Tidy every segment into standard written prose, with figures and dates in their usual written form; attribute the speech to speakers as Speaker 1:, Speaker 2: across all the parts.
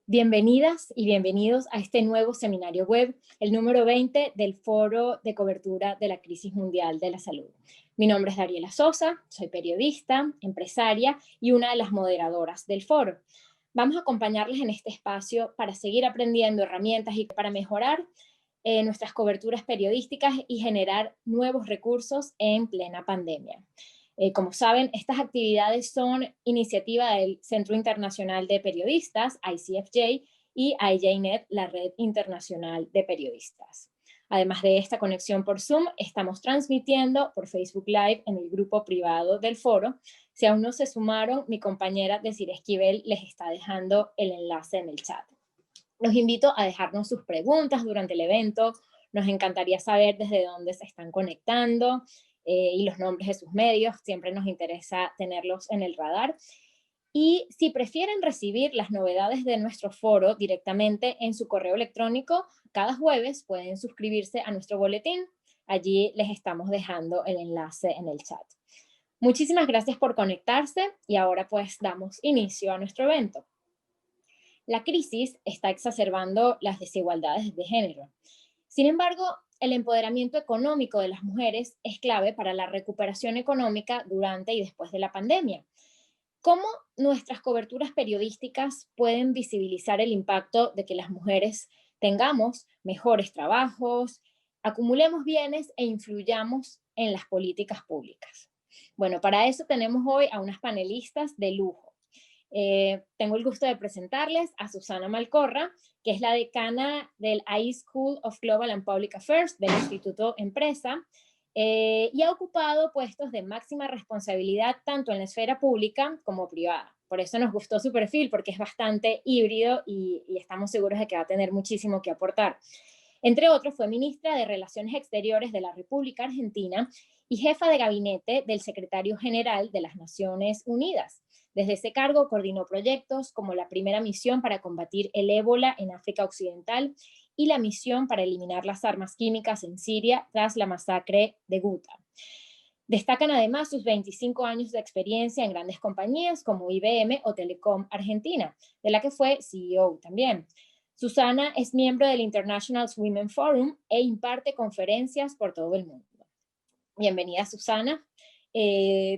Speaker 1: Bienvenidas y bienvenidos a este nuevo seminario web, el número 20 del Foro de Cobertura de la Crisis Mundial de la Salud. Mi nombre es Dariela Sosa, soy periodista, empresaria y una de las moderadoras del foro. Vamos a acompañarles en este espacio para seguir aprendiendo herramientas y para mejorar nuestras coberturas periodísticas y generar nuevos recursos en plena pandemia. Como saben, estas actividades son iniciativa del Centro Internacional de Periodistas, ICFJ, y IJNet, la Red Internacional de Periodistas. Además de esta conexión por Zoom, estamos transmitiendo por Facebook Live en el grupo privado del foro. Si aún no se sumaron, mi compañera Desiree Esquivel les está dejando el enlace en el chat. Los invito a dejarnos sus preguntas durante el evento. Nos encantaría saber desde dónde se están conectando y los nombres de sus medios. Siempre nos interesa tenerlos en el radar. Y si prefieren recibir las novedades de nuestro foro directamente en su correo electrónico, cada jueves pueden suscribirse a nuestro boletín. Allí les estamos dejando el enlace en el chat. Muchísimas gracias por conectarse y ahora pues damos inicio a nuestro evento. La crisis está exacerbando las desigualdades de género. Sin embargo, el empoderamiento económico de las mujeres es clave para la recuperación económica durante y después de la pandemia. ¿Cómo nuestras coberturas periodísticas pueden visibilizar el impacto de que las mujeres tengamos mejores trabajos, acumulemos bienes e influyamos en las políticas públicas? Bueno, para eso tenemos hoy a unas panelistas de lujo. Tengo el gusto de presentarles a Susana Malcorra, que es la decana del iSchool of Global and Public Affairs del Instituto Empresa, y ha ocupado puestos de máxima responsabilidad tanto en la esfera pública como privada. Por eso nos gustó su perfil, porque es bastante híbrido y estamos seguros de que va a tener muchísimo que aportar. Entre otros, fue ministra de Relaciones Exteriores de la República Argentina y jefa de gabinete del secretario general de las Naciones Unidas. Desde ese cargo coordinó proyectos como la primera misión para combatir el ébola en África Occidental y la misión para eliminar las armas químicas en Siria tras la masacre de Ghouta. Destacan además sus 25 años de experiencia en grandes compañías como IBM o Telecom Argentina, de la que fue CEO también. Susana es miembro del International Women Forum e imparte conferencias por todo el mundo. Bienvenida, Susana.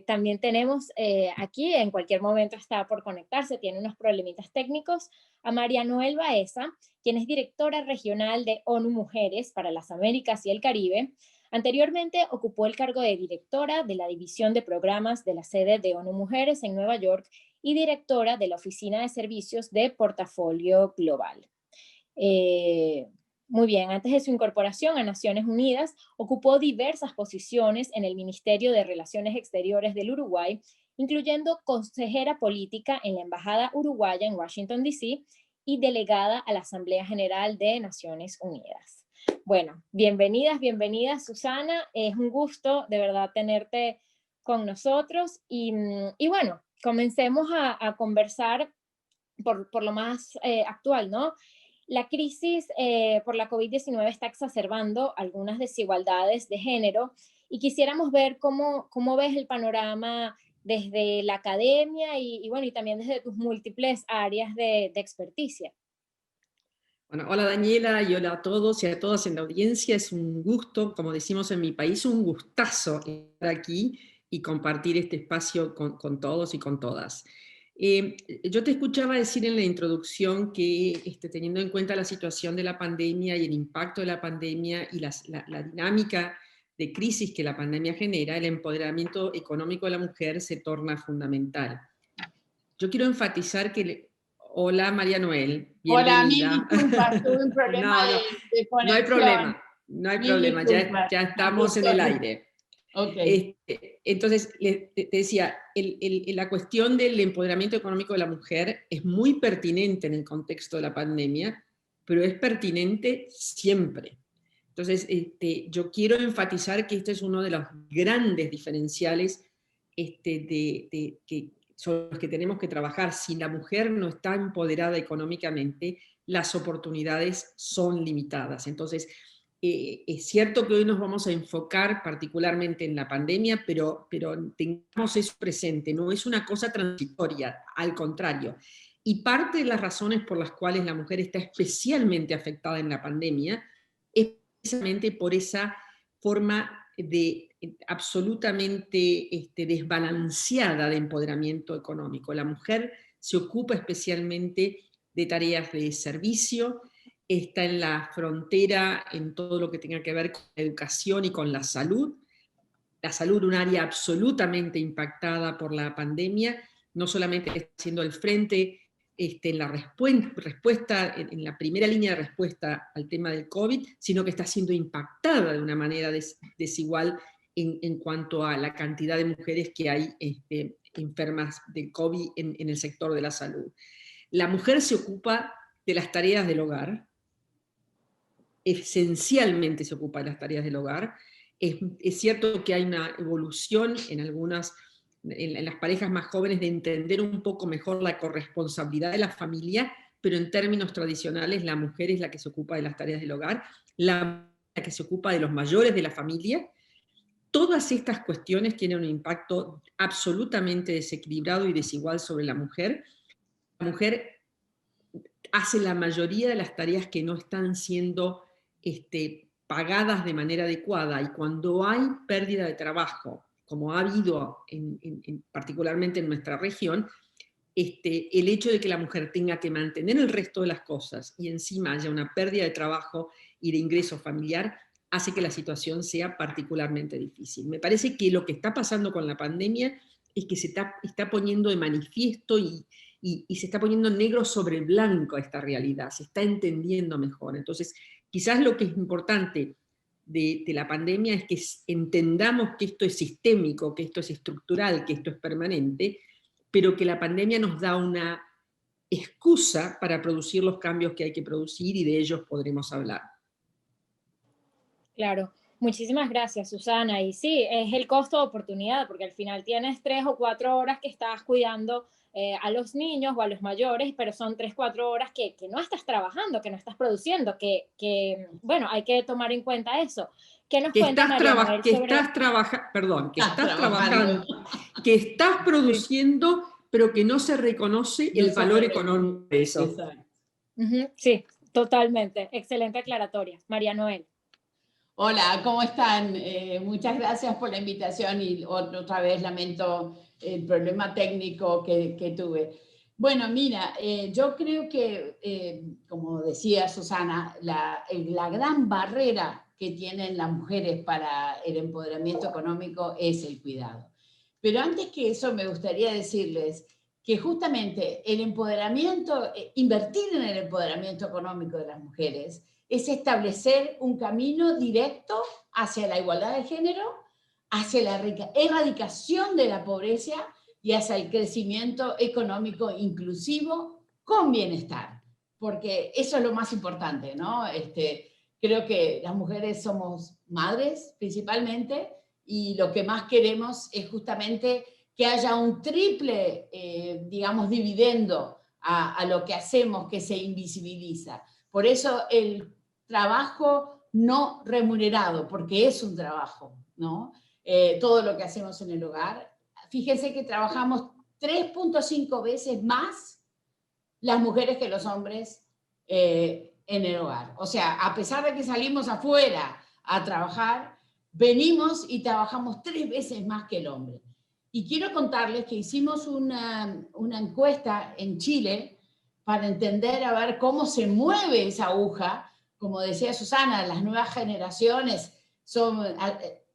Speaker 1: También tenemos aquí, en cualquier momento está por conectarse, tiene unos problemitas técnicos, a María Noel Baeza, quien es directora regional de ONU Mujeres para las Américas y el Caribe. Anteriormente ocupó el cargo de directora de la División de Programas de la sede de ONU Mujeres en Nueva York y directora de la Oficina de Servicios de Portafolio Global. Muy bien, antes de su incorporación a Naciones Unidas, ocupó diversas posiciones en el Ministerio de Relaciones Exteriores del Uruguay, incluyendo consejera política en la Embajada Uruguaya en Washington, D.C. y delegada a la Asamblea General de Naciones Unidas. Bueno, bienvenidas, Susana. Es un gusto de verdad tenerte con nosotros y bueno, comencemos a conversar por lo más actual, ¿no? La crisis por la COVID-19 está exacerbando algunas desigualdades de género y quisiéramos ver cómo ves el panorama desde la academia y bueno, y también desde tus múltiples áreas de experticia.
Speaker 2: Bueno, hola Daniela y hola a todos y a todas en la audiencia. Es un gusto, como decimos en mi país, un gustazo estar aquí y compartir este espacio con todos y con todas. Yo te escuchaba decir en la introducción que teniendo en cuenta la situación de la pandemia y el impacto de la pandemia y la dinámica de crisis que la pandemia genera, el empoderamiento económico de la mujer se torna fundamental. Yo quiero enfatizar que... Hola María Noel,
Speaker 3: Hola, mil
Speaker 2: bienvenida.
Speaker 3: disculpas, tuve un problema
Speaker 2: No, no,
Speaker 3: de
Speaker 2: no hay
Speaker 3: conexión.
Speaker 2: problema, no hay
Speaker 3: Mil
Speaker 2: problema,
Speaker 3: disculpas.
Speaker 2: ya estamos en el aire.
Speaker 3: Ok.
Speaker 2: Entonces, te decía, la cuestión del empoderamiento económico de la mujer es muy pertinente en el contexto de la pandemia, pero es pertinente siempre. Entonces, yo quiero enfatizar que este es uno de los grandes diferenciales sobre los que tenemos que trabajar. Si la mujer no está empoderada económicamente, las oportunidades son limitadas. Entonces, es cierto que hoy nos vamos a enfocar particularmente en la pandemia, pero tengamos eso presente, no es una cosa transitoria, al contrario. Y parte de las razones por las cuales la mujer está especialmente afectada en la pandemia es precisamente por esa forma de absolutamente desbalanceada de empoderamiento económico. La mujer se ocupa especialmente de tareas de servicio, está en la frontera en todo lo que tenga que ver con la educación y con la salud, un área absolutamente impactada por la pandemia, no solamente está haciendo el frente en la respuesta, en la primera línea de respuesta al tema del COVID, sino que está siendo impactada de una manera desigual en cuanto a la cantidad de mujeres que hay enfermas de COVID en el sector de la salud. La mujer se ocupa de las tareas del hogar, esencialmente se ocupa de las tareas del hogar. Es cierto que hay una evolución en las parejas más jóvenes de entender un poco mejor la corresponsabilidad de la familia, pero en términos tradicionales la mujer es la que se ocupa de las tareas del hogar, la que se ocupa de los mayores de la familia. Todas estas cuestiones tienen un impacto absolutamente desequilibrado y desigual sobre la mujer. La mujer hace la mayoría de las tareas que no están siendo pagadas de manera adecuada, y cuando hay pérdida de trabajo, como ha habido particularmente en nuestra región, el hecho de que la mujer tenga que mantener el resto de las cosas y encima haya una pérdida de trabajo y de ingreso familiar, hace que la situación sea particularmente difícil. Me parece que lo que está pasando con la pandemia es que se está poniendo de manifiesto y se está poniendo negro sobre blanco esta realidad, se está entendiendo mejor. Entonces, quizás lo que es importante de la pandemia es que entendamos que esto es sistémico, que esto es estructural, que esto es permanente, pero que la pandemia nos da una excusa para producir los cambios que hay que producir, y de ellos podremos hablar.
Speaker 1: Claro, muchísimas gracias, Susana. Y sí, es el costo de oportunidad, porque al final tienes 3 o 4 horas que estás cuidando a los niños o a los mayores, pero son 3 o 4 horas que no estás trabajando, que no estás produciendo, bueno, hay que tomar en cuenta eso. ¿Qué nos cuenta María Noel sobre...?
Speaker 2: Que estás trabajando, que estás produciendo, sí, pero que no se reconoce el valor económico de eso.
Speaker 1: Sí, totalmente. Excelente aclaratoria. María Noel.
Speaker 3: Hola, ¿cómo están? Muchas gracias por la invitación y otra vez lamento el problema técnico que tuve. Bueno, mira, yo creo que, como decía Susana, la gran barrera que tienen las mujeres para el empoderamiento económico es el cuidado. Pero antes que eso me gustaría decirles que justamente el empoderamiento, invertir en el empoderamiento económico de las mujeres, es establecer un camino directo hacia la igualdad de género, hacia la erradicación de la pobreza y hacia el crecimiento económico inclusivo con bienestar, porque eso es lo más importante, ¿no? Creo que las mujeres somos madres principalmente, y lo que más queremos es justamente que haya un triple, digamos, dividendo a lo que hacemos, que se invisibiliza. Por eso el trabajo no remunerado, porque es un trabajo, ¿no? Todo lo que hacemos en el hogar. Fíjense que trabajamos 3.5 veces más las mujeres que los hombres en el hogar. O sea, a pesar de que salimos afuera a trabajar, venimos y trabajamos 3 veces más que el hombre. Y quiero contarles que hicimos una encuesta en Chile para entender a ver cómo se mueve esa aguja. Como decía Susana, las nuevas generaciones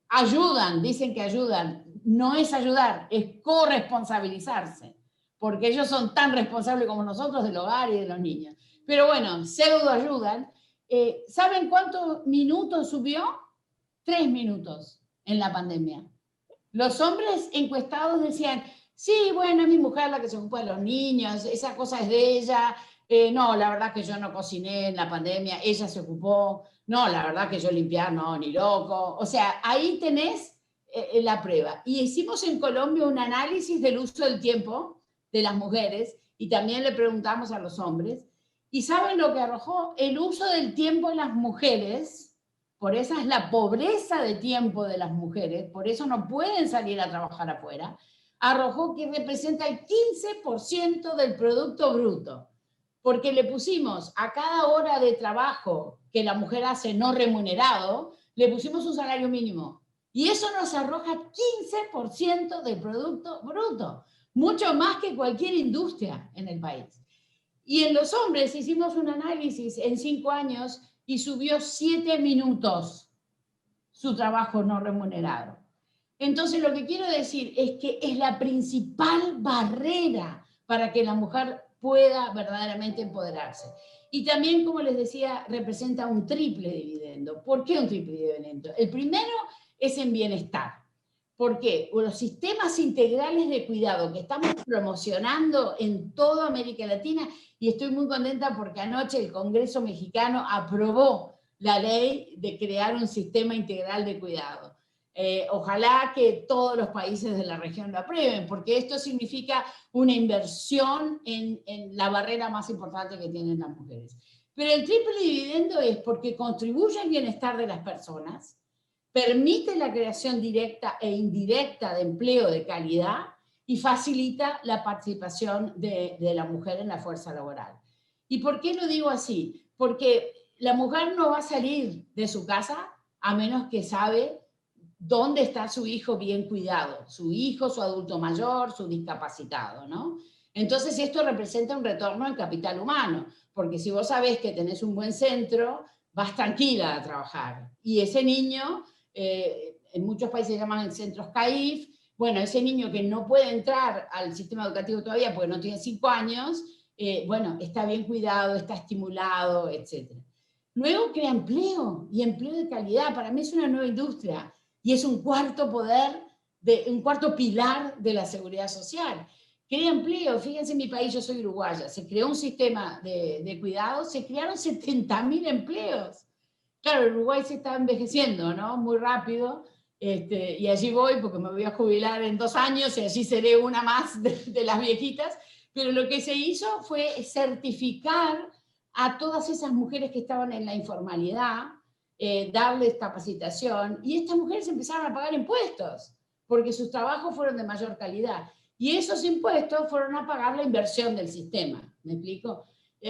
Speaker 3: ayudan, dicen que ayudan. No es ayudar, es corresponsabilizarse, porque ellos son tan responsables como nosotros del hogar y de los niños. Pero bueno, pseudo ayudan. ¿Saben cuántos minutos subió? 3 minutos en la pandemia. Los hombres encuestados decían, sí, bueno, es mi mujer la que se ocupa de los niños, esa cosa es de ella. No, la verdad que yo no cociné en la pandemia, ella se ocupó. No, la verdad que yo limpiar, no, ni loco. O sea, ahí tenés la prueba. Y hicimos en Colombia un análisis del uso del tiempo de las mujeres, y también le preguntamos a los hombres. ¿Y saben lo que arrojó? El uso del tiempo de las mujeres. Por esa es la pobreza de tiempo de las mujeres, por eso no pueden salir a trabajar afuera. arrojó que representa el 15% del Producto Bruto, porque le pusimos a cada hora de trabajo que la mujer hace no remunerado, le pusimos un salario mínimo. Y eso nos arroja 15% del Producto Bruto, mucho más que cualquier industria en el país. Y en los hombres hicimos un análisis en 5 años y subió 7 minutos su trabajo no remunerado. Entonces lo que quiero decir es que es la principal barrera para que la mujer pueda verdaderamente empoderarse. Y también, como les decía, representa un triple dividendo. ¿Por qué un triple dividendo? El primero es en bienestar. ¿Por qué? Los sistemas integrales de cuidado que estamos promocionando en toda América Latina, y estoy muy contenta porque anoche el Congreso mexicano aprobó la ley de crear un sistema integral de cuidado. Ojalá que todos los países de la región lo aprueben, porque esto significa una inversión en la barrera más importante que tienen las mujeres. Pero el triple dividendo es porque contribuye al bienestar de las personas, permite la creación directa e indirecta de empleo de calidad y facilita la participación de la mujer en la fuerza laboral. ¿Y por qué lo digo así? Porque la mujer no va a salir de su casa a menos que sabe dónde está su hijo bien cuidado, su hijo, su adulto mayor, su discapacitado, ¿no? Entonces esto representa un retorno al capital humano, porque si vos sabés que tenés un buen centro, vas tranquila a trabajar. Y ese niño, en muchos países se llaman centros CAIF, bueno, ese niño que no puede entrar al sistema educativo todavía porque no tiene 5 años, bueno, está bien cuidado, está estimulado, etc. Luego crea empleo, y empleo de calidad. Para mí es una nueva industria, y es un cuarto un cuarto pilar de la seguridad social. Crea empleo. Fíjense, en mi país, yo soy uruguaya, se creó un sistema de cuidados, se crearon 70.000 empleos. Claro, Uruguay se está envejeciendo, ¿no? Muy rápido, y allí voy porque me voy a jubilar en 2 años y allí seré una más de las viejitas, pero lo que se hizo fue certificar a todas esas mujeres que estaban en la informalidad, darles capacitación, y estas mujeres empezaron a pagar impuestos, porque sus trabajos fueron de mayor calidad. Y esos impuestos fueron a pagar la inversión del sistema, ¿me explico?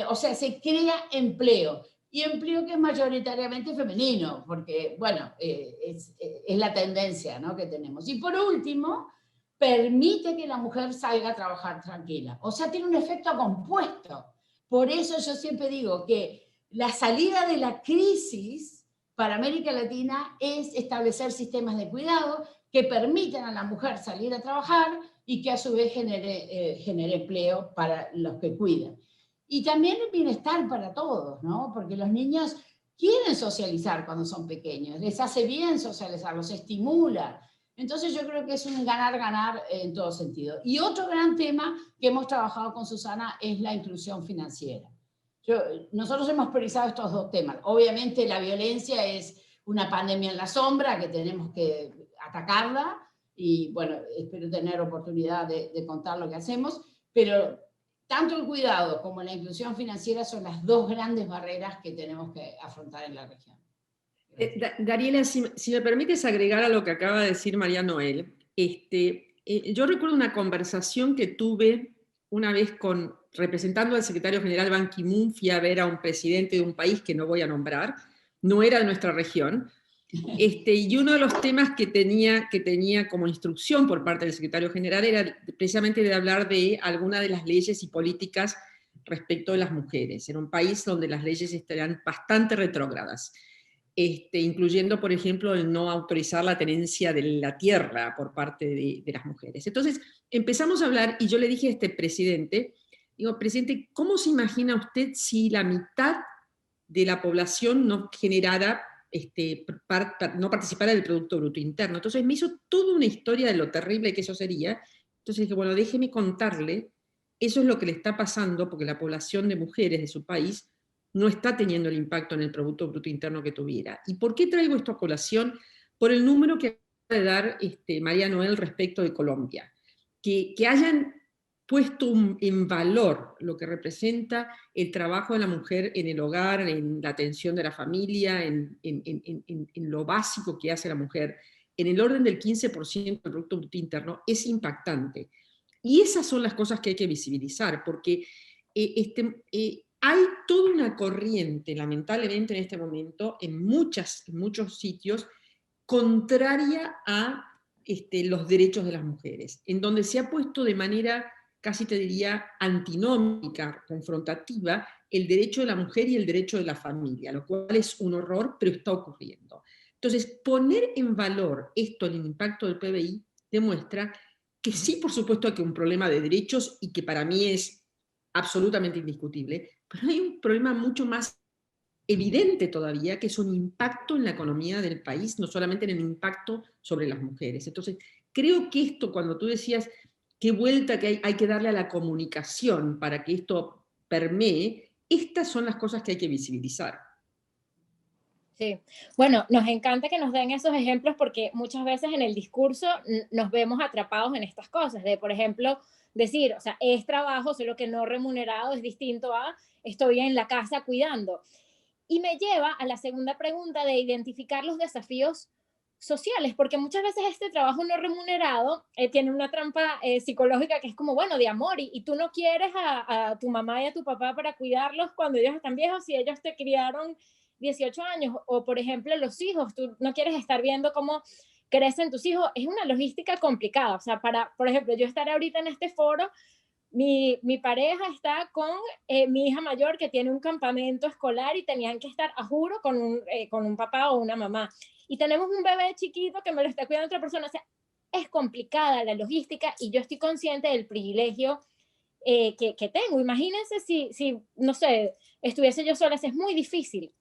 Speaker 3: O sea, se crea empleo, y empleo que es mayoritariamente femenino, porque, bueno, es la tendencia, ¿no?, que tenemos. Y por último, permite que la mujer salga a trabajar tranquila. O sea, tiene un efecto compuesto. Por eso yo siempre digo que la salida de la crisis para América Latina es establecer sistemas de cuidado que permitan a la mujer salir a trabajar y que a su vez genere empleo para los que cuidan. Y también el bienestar para todos, ¿no? Porque los niños quieren socializar cuando son pequeños, les hace bien socializar, los estimula. Entonces yo creo que es un ganar-ganar en todo sentido. Y otro gran tema que hemos trabajado con Susana es la inclusión financiera. Nosotros hemos priorizado estos 2 temas. Obviamente la violencia es una pandemia en la sombra que tenemos que atacarla, y bueno, espero tener oportunidad de contar lo que hacemos, pero tanto el cuidado como la inclusión financiera son las 2 grandes barreras que tenemos que afrontar en la región.
Speaker 2: Dariela, si me permites agregar a lo que acaba de decir María Noel, yo recuerdo una conversación que tuve una vez representando al secretario general Ban Ki-moon. Fui a ver a un presidente de un país que no voy a nombrar, no era de nuestra región, y uno de los temas que tenía como instrucción por parte del secretario general era precisamente de hablar de algunas de las leyes y políticas respecto de las mujeres. Era un país donde las leyes estarían bastante retrógradas, incluyendo, por ejemplo, el no autorizar la tenencia de la tierra por parte de las mujeres. Entonces empezamos a hablar, y yo le dije a este presidente, digo, presidente, ¿cómo se imagina usted si la mitad de la población no generara, no participara del Producto Bruto Interno? Entonces me hizo toda una historia de lo terrible que eso sería. Entonces dije, bueno, déjeme contarle, eso es lo que le está pasando, porque la población de mujeres de su país no está teniendo el impacto en el Producto Bruto Interno que tuviera. ¿Y por qué traigo esto a colación? Por el número que acaba de dar María Noel respecto de Colombia. Que hayan puesto en valor lo que representa el trabajo de la mujer en el hogar, en la atención de la familia, en lo básico que hace la mujer en el orden del 15% del Producto Bruto Interno, es impactante. Y esas son las cosas que hay que visibilizar, porque hay toda una corriente, lamentablemente en este momento, en muchos sitios, contraria a los derechos de las mujeres, en donde se ha puesto de manera, casi te diría, antinómica, confrontativa, el derecho de la mujer y el derecho de la familia, lo cual es un horror, pero está ocurriendo. Entonces, poner en valor esto en el impacto del PBI demuestra que sí, por supuesto, hay un problema de derechos y que para mí es absolutamente indiscutible, pero hay un problema mucho más evidente todavía, que es un impacto en la economía del país, no solamente en el impacto sobre las mujeres. Entonces, creo que esto, cuando tú decías qué vuelta que hay que darle a la comunicación para que esto permee, estas son las cosas que hay que visibilizar.
Speaker 1: Sí, bueno, nos encanta que nos den esos ejemplos porque muchas veces en el discurso nos vemos atrapados en estas cosas, de por ejemplo decir, o sea, es trabajo, solo que no remunerado, es distinto a estoy en la casa cuidando. Y me lleva a la segunda pregunta de identificar los desafíos sociales, porque muchas veces este trabajo no remunerado tiene una trampa psicológica que es como, bueno, de amor, y tú no quieres a tu mamá y a tu papá para cuidarlos cuando ellos están viejos y ellos te criaron 18 años, o por ejemplo los hijos, tú no quieres estar viendo cómo crecen tus hijos, es una logística complicada, o sea, por ejemplo, yo estaré ahorita en este foro, mi pareja está con mi hija mayor que tiene un campamento escolar y tenían que estar, a juro, con un papá o una mamá. Y tenemos un bebé chiquito que me lo está cuidando otra persona. O sea, es complicada la logística y yo estoy consciente del privilegio que tengo. Imagínense si, no sé, estuviese yo sola, es muy difícil.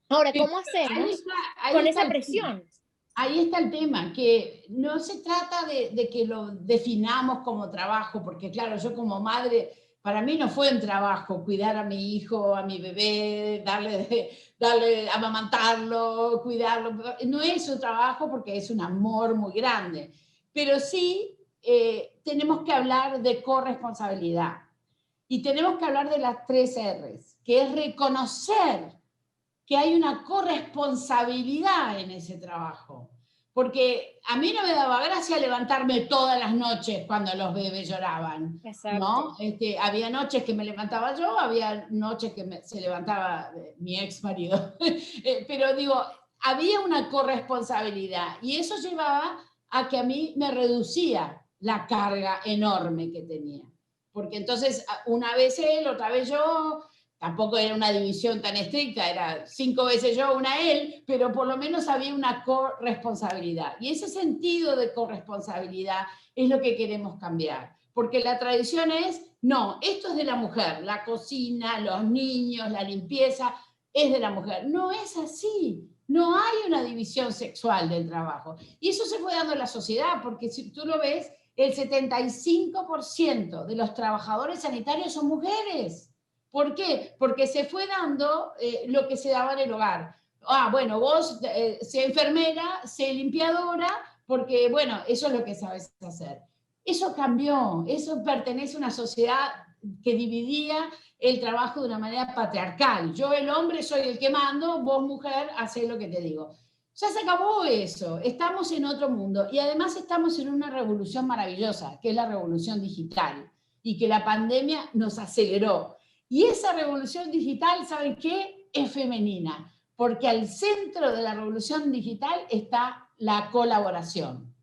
Speaker 1: Ahora, ¿cómo hacemos con esa presión?
Speaker 3: Ahí está el tema, que no se trata de que lo definamos como trabajo, porque claro, yo como madre, para mí no fue un trabajo cuidar a mi hijo, a mi bebé, darle amamantarlo, cuidarlo. No es un trabajo porque es un amor muy grande, pero sí tenemos que hablar de corresponsabilidad y tenemos que hablar de las 3 R's, que es reconocer que hay una corresponsabilidad en ese trabajo. Porque a mí no me daba gracia levantarme todas las noches cuando los bebés lloraban.
Speaker 1: Exacto.
Speaker 3: ¿No? Había noches que me levantaba yo, había noches que se levantaba mi ex marido. Pero digo, había una corresponsabilidad y eso llevaba a que a mí me reducía la carga enorme que tenía. Porque entonces una vez él, otra vez yo, tampoco era una división tan estricta, era 5 veces yo, una él, pero por lo menos había una corresponsabilidad. Y ese sentido de corresponsabilidad es lo que queremos cambiar. Porque la tradición es, no, esto es de la mujer, la cocina, los niños, la limpieza, es de la mujer. No es así. No hay una división sexual del trabajo. Y eso se fue dando en la sociedad, porque si tú lo ves, el 75% de los trabajadores sanitarios son mujeres. ¿Por qué? Porque se fue dando lo que se daba en el hogar. Bueno, vos sé enfermera, sé limpiadora, porque, bueno, eso es lo que sabes hacer. Eso cambió, eso pertenece a una sociedad que dividía el trabajo de una manera patriarcal. Yo, el hombre, soy el que mando, vos, mujer, hacé lo que te digo. Ya se acabó eso, estamos en otro mundo y además estamos en una revolución maravillosa, que es la revolución digital, y que la pandemia nos aceleró. Y esa revolución digital, ¿saben qué? Es femenina, porque al centro de la revolución digital está la colaboración.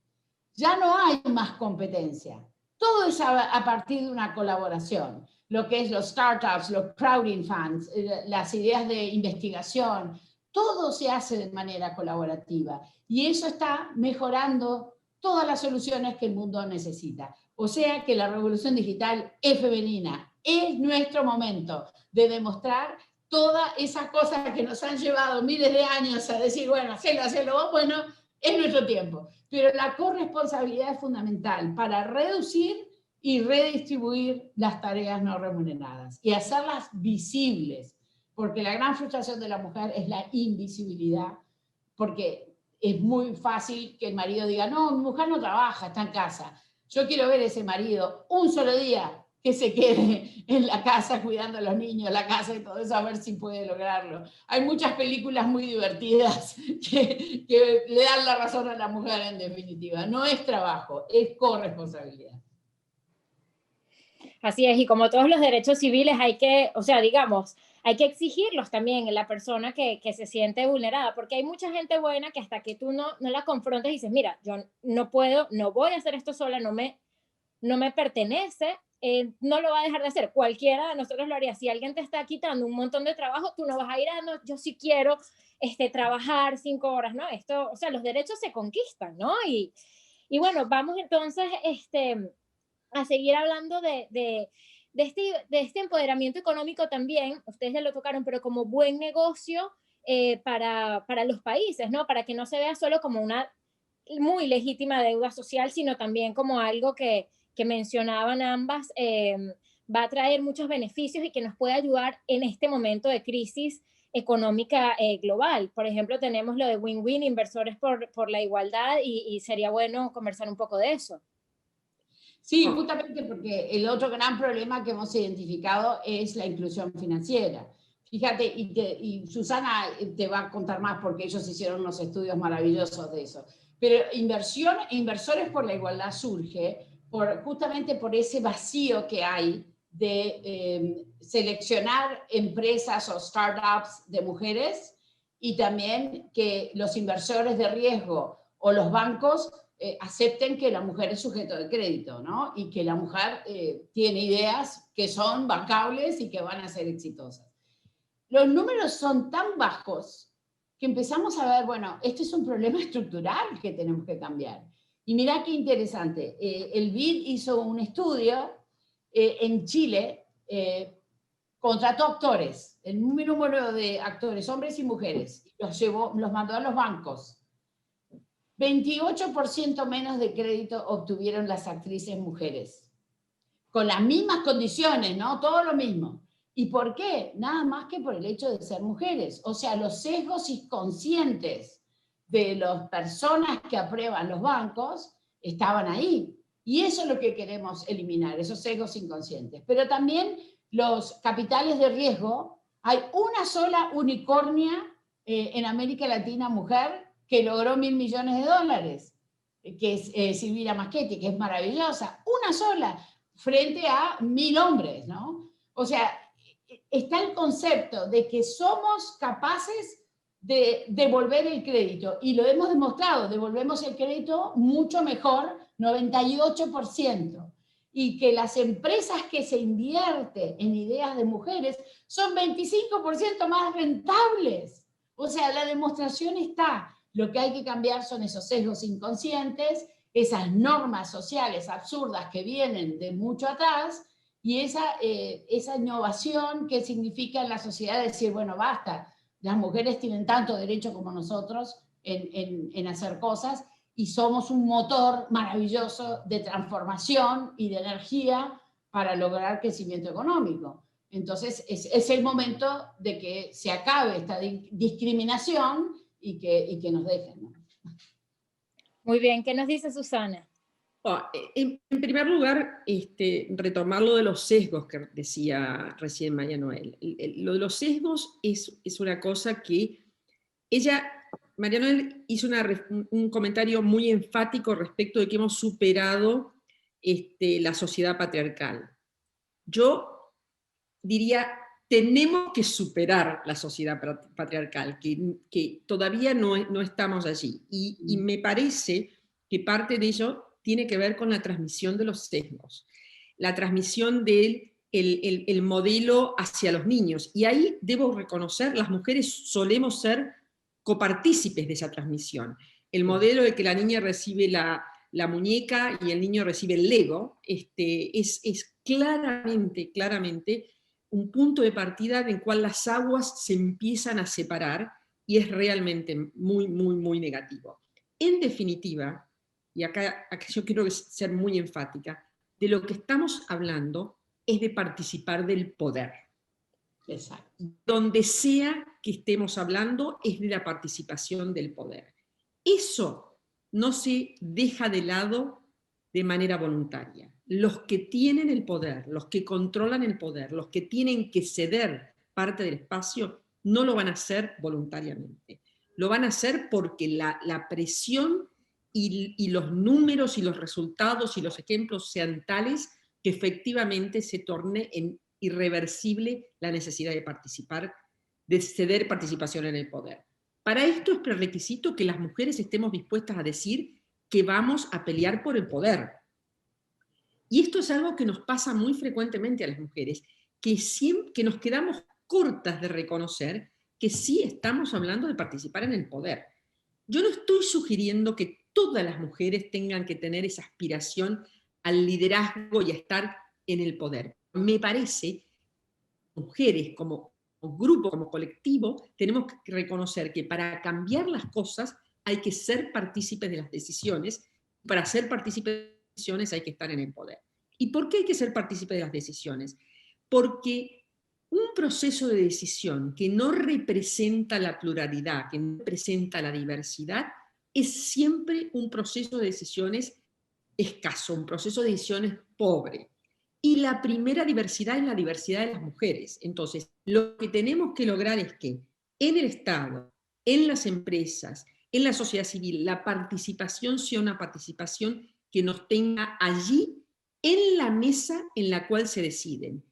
Speaker 3: Ya no hay más competencia. Todo es a partir de una colaboración. Lo que es los startups, los crowding funds, las ideas de investigación, todo se hace de manera colaborativa. Y eso está mejorando todas las soluciones que el mundo necesita. O sea que la revolución digital es femenina. Es nuestro momento de demostrar todas esas cosas que nos han llevado miles de años a decir, bueno, hacelo, bueno, es nuestro tiempo. Pero la corresponsabilidad es fundamental para reducir y redistribuir las tareas no remuneradas y hacerlas visibles, porque la gran frustración de la mujer es la invisibilidad, porque es muy fácil que el marido diga, no, mi mujer no trabaja, está en casa. Yo quiero ver a ese marido un solo día que se quede en la casa cuidando a los niños, la casa y todo eso, a ver si puede lograrlo. Hay muchas películas muy divertidas que le dan la razón a la mujer en definitiva. No es trabajo, es corresponsabilidad.
Speaker 1: Así es, y como todos los derechos civiles hay que, o sea, digamos, hay que exigirlos también en la persona que se siente vulnerada, porque hay mucha gente buena que hasta que tú no la confrontes y dices, mira, yo no puedo, no voy a hacer esto sola, no me pertenece, no lo va a dejar de hacer. Cualquiera de nosotros lo haría. Si alguien te está quitando un montón de trabajo, tú no vas a ir a, no, yo sí quiero trabajar 5 horas, ¿no? Esto, o sea, los derechos se conquistan, ¿no? Y bueno, vamos entonces a seguir hablando de este empoderamiento económico también, ustedes ya lo tocaron, pero como buen negocio para los países, ¿no? Para que no se vea solo como una muy legítima deuda social, sino también como algo que mencionaban ambas, va a traer muchos beneficios y que nos puede ayudar en este momento de crisis económica global. Por ejemplo, tenemos lo de win-win, inversores por la igualdad, y sería bueno conversar un poco de eso.
Speaker 3: Sí, justamente porque el otro gran problema que hemos identificado es la inclusión financiera. Fíjate, y Susana te va a contar más porque ellos hicieron unos estudios maravillosos de eso. Pero inversores por la igualdad surge justamente por ese vacío que hay de seleccionar empresas o startups de mujeres, y también que los inversores de riesgo o los bancos acepten que la mujer es sujeto de crédito, ¿no? Y que la mujer tiene ideas que son bancables y que van a ser exitosas. Los números son tan bajos que empezamos a ver, bueno, este es un problema estructural que tenemos que cambiar. Y mirá qué interesante, el BID hizo un estudio en Chile, contrató actores, el número de actores, hombres y mujeres, los mandó a los bancos. 28% menos de crédito obtuvieron las actrices mujeres, con las mismas condiciones, ¿no? Todo lo mismo. ¿Y por qué? Nada más que por el hecho de ser mujeres. O sea, los sesgos inconscientes de las personas que aprueban los bancos estaban ahí. Y eso es lo que queremos eliminar, esos sesgos inconscientes. Pero también los capitales de riesgo, hay una sola unicornia en América Latina, mujer, que logró $1.000 millones, que es Silvina Maschetti, que es maravillosa, una sola, frente a 1.000 hombres, ¿no? O sea, está el concepto de que somos capaces de devolver el crédito, y lo hemos demostrado, devolvemos el crédito mucho mejor, 98%, y que las empresas que se invierten en ideas de mujeres son 25% más rentables. O sea, la demostración está. Lo que hay que cambiar son esos sesgos inconscientes, esas normas sociales absurdas que vienen de mucho atrás, y esa innovación que significa en la sociedad decir, bueno, basta, las mujeres tienen tanto derecho como nosotros en hacer cosas, y somos un motor maravilloso de transformación y de energía para lograr crecimiento económico. Entonces, es el momento de que se acabe esta discriminación y que nos dejen, ¿no?
Speaker 1: Muy bien, ¿qué nos dice Susana?
Speaker 2: En primer lugar, retomar lo de los sesgos que decía recién María Noel. Lo de los sesgos es una cosa que María Noel hizo un comentario muy enfático respecto de que hemos superado la sociedad patriarcal. Yo diría, tenemos que superar la sociedad patriarcal, que todavía no estamos allí. Y me parece que parte de ello tiene que ver con la transmisión de los sesgos, la transmisión del el modelo hacia los niños. Y ahí debo reconocer, las mujeres solemos ser copartícipes de esa transmisión. El modelo de que la niña recibe la muñeca y el niño recibe el Lego, es claramente un punto de partida en el cual las aguas se empiezan a separar, y es realmente muy negativo. En definitiva, y acá yo quiero ser muy enfática, de lo que estamos hablando es de participar del poder.
Speaker 3: Exacto.
Speaker 2: Donde sea que estemos hablando es de la participación del poder. Eso no se deja de lado de manera voluntaria. los que tienen el poder, los que controlan el poder, los que tienen que ceder parte del espacio, no lo van a hacer voluntariamente. Lo van a hacer porque la presión y los números y los resultados y los ejemplos sean tales que efectivamente se torne en irreversible la necesidad de participar, de ceder participación en el poder. Para esto es prerequisito que las mujeres estemos dispuestas a decir que vamos a pelear por el poder. Y esto es algo que nos pasa muy frecuentemente a las mujeres, que nos quedamos cortas de reconocer que sí estamos hablando de participar en el poder. Yo no estoy sugiriendo que todas las mujeres tengan que tener esa aspiración al liderazgo y a estar en el poder. Me parece, mujeres como grupo, como colectivo, tenemos que reconocer que para cambiar las cosas hay que ser partícipes de las decisiones. Para ser partícipes de las decisiones hay que estar en el poder. ¿Y por qué hay que ser partícipe de las decisiones? Porque un proceso de decisión que no representa la pluralidad, que no representa la diversidad, es siempre un proceso de decisiones escaso, un proceso de decisiones pobre. Y la primera diversidad es la diversidad de las mujeres. Entonces, lo que tenemos que lograr es que en el Estado, en las empresas, en la sociedad civil, la participación sea una participación que nos tenga allí en la mesa en la cual se deciden.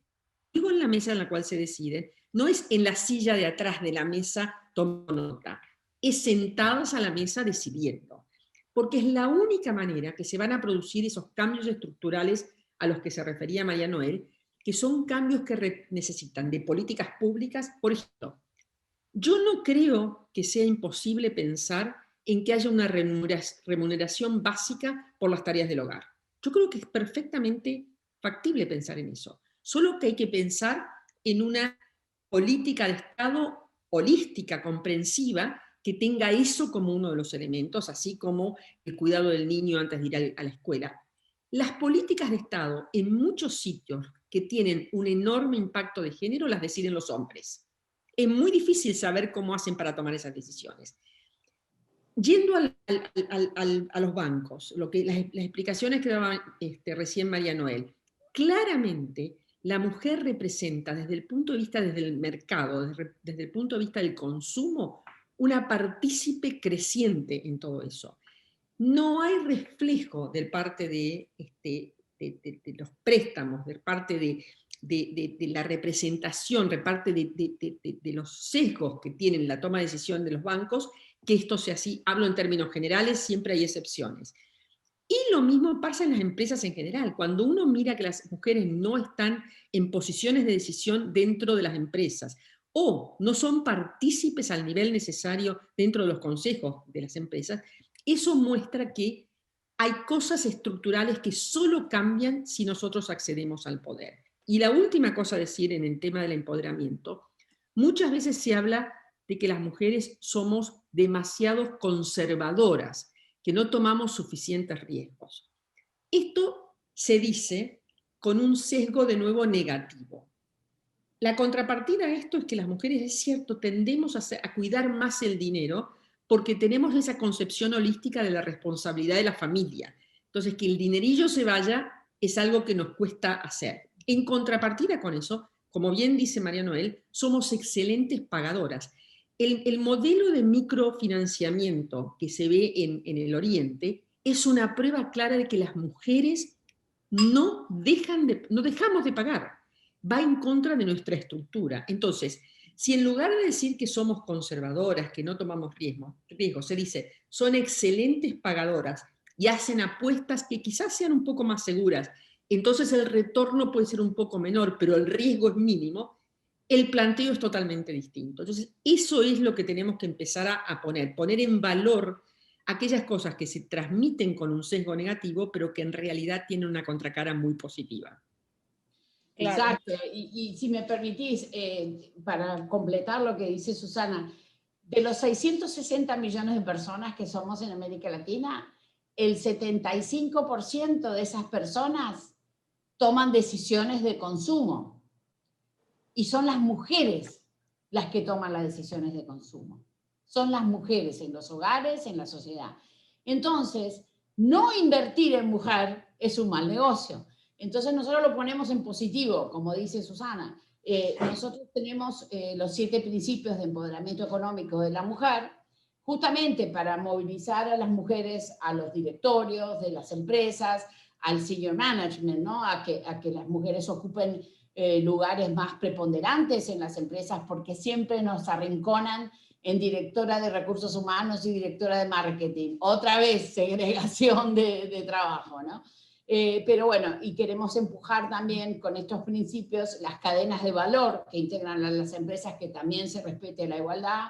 Speaker 2: Digo en la mesa en la cual se deciden, no es en la silla de atrás de la mesa tomando nota, es sentadas a la mesa decidiendo. Porque es la única manera que se van a producir esos cambios estructurales a los que se refería María Noel, que son cambios que necesitan de políticas públicas. Por ejemplo, yo no creo que sea imposible pensar en que haya una remuneración básica por las tareas del hogar. Yo creo que es perfectamente factible pensar en eso. Solo que hay que pensar en una política de Estado holística, comprensiva, que tenga eso como uno de los elementos, así como el cuidado del niño antes de ir a la escuela. Las políticas de Estado en muchos sitios que tienen un enorme impacto de género las deciden los hombres. Es muy difícil saber cómo hacen para tomar esas decisiones. Yendo a los bancos, las explicaciones que daba recién María Noel, claramente la mujer representa desde el punto de vista del mercado, desde el punto de vista del consumo, una partícipe creciente en todo eso. No hay reflejo de parte de los préstamos, de parte de la representación, de parte de los sesgos que tienen la toma de decisión de los bancos, que esto sea así. Hablo en términos generales, siempre hay excepciones. Y lo mismo pasa en las empresas en general. Cuando uno mira que las mujeres no están en posiciones de decisión dentro de las empresas o no son partícipes al nivel necesario dentro de los consejos de las empresas, eso muestra que hay cosas estructurales que solo cambian si nosotros accedemos al poder. Y la última cosa a decir en el tema del empoderamiento, muchas veces se habla de que las mujeres somos demasiado conservadoras, que no tomamos suficientes riesgos. Esto se dice con un sesgo de nuevo negativo. La contrapartida a esto es que las mujeres, es cierto, tendemos a cuidar más el dinero porque tenemos esa concepción holística de la responsabilidad de la familia. Entonces, que el dinerillo se vaya es algo que nos cuesta hacer. En contrapartida con eso, como bien dice María Noel, somos excelentes pagadoras. El modelo de microfinanciamiento que se ve en el Oriente es una prueba clara de que las mujeres no dejamos de pagar. Va en contra de nuestra estructura. Entonces, si en lugar de decir que somos conservadoras, que no tomamos riesgos, se dice, son excelentes pagadoras y hacen apuestas que quizás sean un poco más seguras, entonces el retorno puede ser un poco menor, pero el riesgo es mínimo, el planteo es totalmente distinto. Entonces, eso es lo que tenemos que empezar a poner en valor aquellas cosas que se transmiten con un sesgo negativo, pero que en realidad tienen una contracara muy positiva.
Speaker 3: Claro. Exacto, y si me permitís, para completar lo que dice Susana, de los 660 millones de personas que somos en América Latina, el 75% de esas personas toman decisiones de consumo y son las mujeres las que toman las decisiones de consumo. Son las mujeres en los hogares, en la sociedad. Entonces, no invertir en mujer es un mal negocio. Entonces nosotros lo ponemos en positivo, como dice Susana. Nosotros tenemos los 7 principios de empoderamiento económico de la mujer, justamente para movilizar a las mujeres a los directorios de las empresas, al senior management, ¿no? A que las mujeres ocupen lugares más preponderantes en las empresas, porque siempre nos arrinconan en directora de recursos humanos y directora de marketing. Otra vez, segregación de trabajo, ¿no? Pero bueno, y queremos empujar también con estos principios las cadenas de valor que integran a las empresas, que también se respete la igualdad,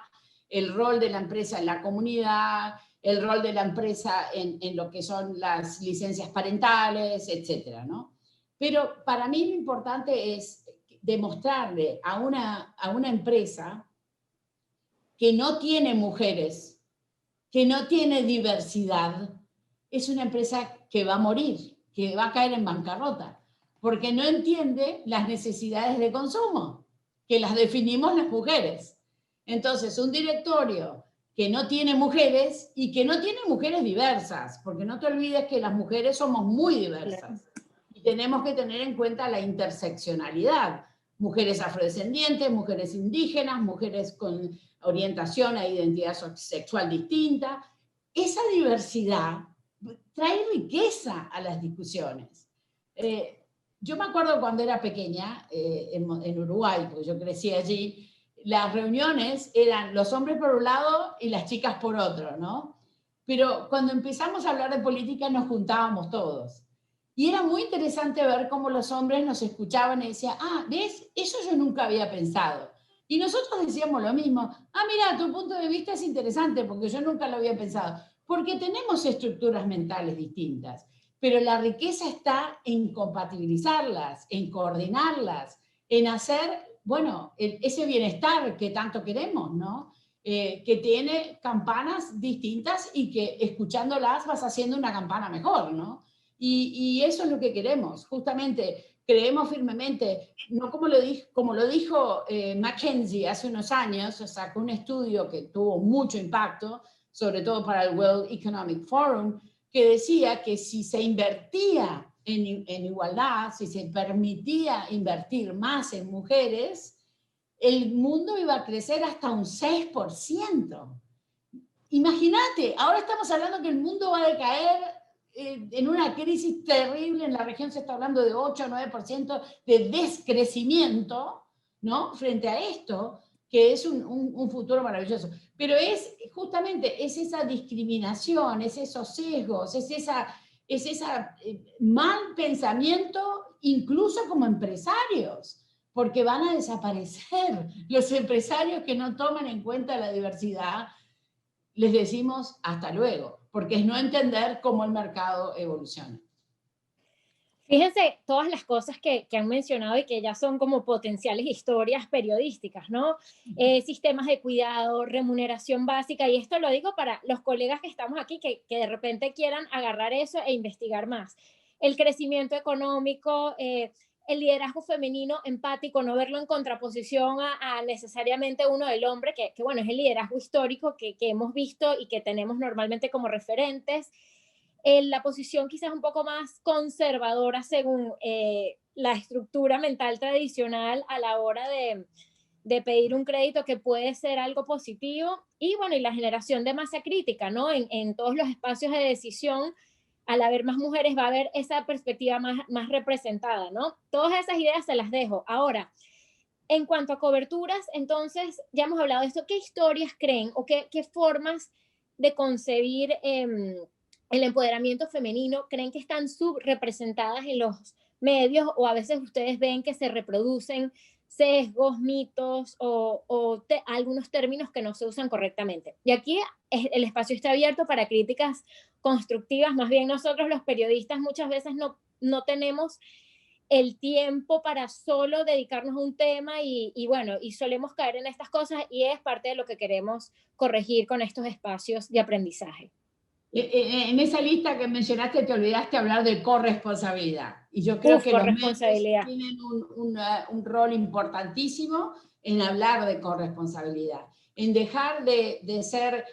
Speaker 3: el rol de la empresa en la comunidad, el rol de la empresa en lo que son las licencias parentales, etcétera, ¿no? Pero para mí lo importante es demostrarle a una empresa que no tiene mujeres, que no tiene diversidad, es una empresa que va a morir, que va a caer en bancarrota, porque no entiende las necesidades de consumo, que las definimos las mujeres. Entonces, un directorio que no tiene mujeres y que no tiene mujeres diversas, porque no te olvides que las mujeres somos muy diversas y tenemos que tener en cuenta la interseccionalidad. Mujeres afrodescendientes, mujeres indígenas, mujeres con orientación e identidad sexual distinta. Esa diversidad trae riqueza a las discusiones. Yo me acuerdo cuando era pequeña, en Uruguay, porque yo crecí allí, las reuniones eran los hombres por un lado y las chicas por otro, ¿no? Pero cuando empezamos a hablar de política nos juntábamos todos. Y era muy interesante ver cómo los hombres nos escuchaban y decían, ¿ves? Eso yo nunca había pensado. Y nosotros decíamos lo mismo, mira, tu punto de vista es interesante porque yo nunca lo había pensado. Porque tenemos estructuras mentales distintas, pero la riqueza está en compatibilizarlas, en coordinarlas, en hacer, bueno, ese bienestar que tanto queremos, ¿no? Que tiene campanas distintas y que escuchándolas vas haciendo una campana mejor, ¿no? Y eso es lo que queremos, justamente creemos firmemente, no como lo dijo McKinsey hace unos años, sacó un estudio que tuvo mucho impacto, sobre todo para el World Economic Forum, que decía que si se invertía en igualdad, si se permitía invertir más en mujeres, el mundo iba a crecer hasta un 6%. Imagínate, ahora estamos hablando que el mundo va a decaer en una crisis terrible, en la región se está hablando de 8 o 9% de descrecimiento, ¿no? Frente a esto, que es un futuro maravilloso. Pero es justamente esa discriminación, es esos sesgos, es esa mal pensamiento, incluso como empresarios, porque van a desaparecer. Los empresarios que no toman en cuenta la diversidad, les decimos hasta luego, porque es no entender cómo el mercado evoluciona.
Speaker 1: Fíjense todas las cosas que han mencionado y que ya son como potenciales historias periodísticas, ¿no? Sistemas de cuidado, remuneración básica, y esto lo digo para los colegas que estamos aquí que de repente quieran agarrar eso e investigar más. El crecimiento económico, el liderazgo femenino empático, no verlo en contraposición a necesariamente uno del hombre, que bueno, es el liderazgo histórico que hemos visto y que tenemos normalmente como referentes. La posición quizás un poco más conservadora según la estructura mental tradicional a la hora de pedir un crédito, que puede ser algo positivo, y bueno, y la generación de masa crítica, ¿no? En todos los espacios de decisión, al haber más mujeres va a haber esa perspectiva más representada, ¿no? Todas esas ideas se las dejo. Ahora, en cuanto a coberturas, entonces, ya hemos hablado de esto. ¿Qué historias creen o qué formas de concebir el empoderamiento femenino creen que están subrepresentadas en los medios, o a veces ustedes ven que se reproducen sesgos, mitos o algunos términos que no se usan correctamente? Y aquí el espacio está abierto para críticas constructivas. Más bien nosotros los periodistas muchas veces no tenemos el tiempo para solo dedicarnos a un tema y bueno, y solemos caer en estas cosas, y es parte de lo que queremos corregir con estos espacios de aprendizaje.
Speaker 3: En esa lista que mencionaste te olvidaste hablar de corresponsabilidad. Y yo creo que los medios tienen un rol importantísimo en hablar de corresponsabilidad, en dejar de ser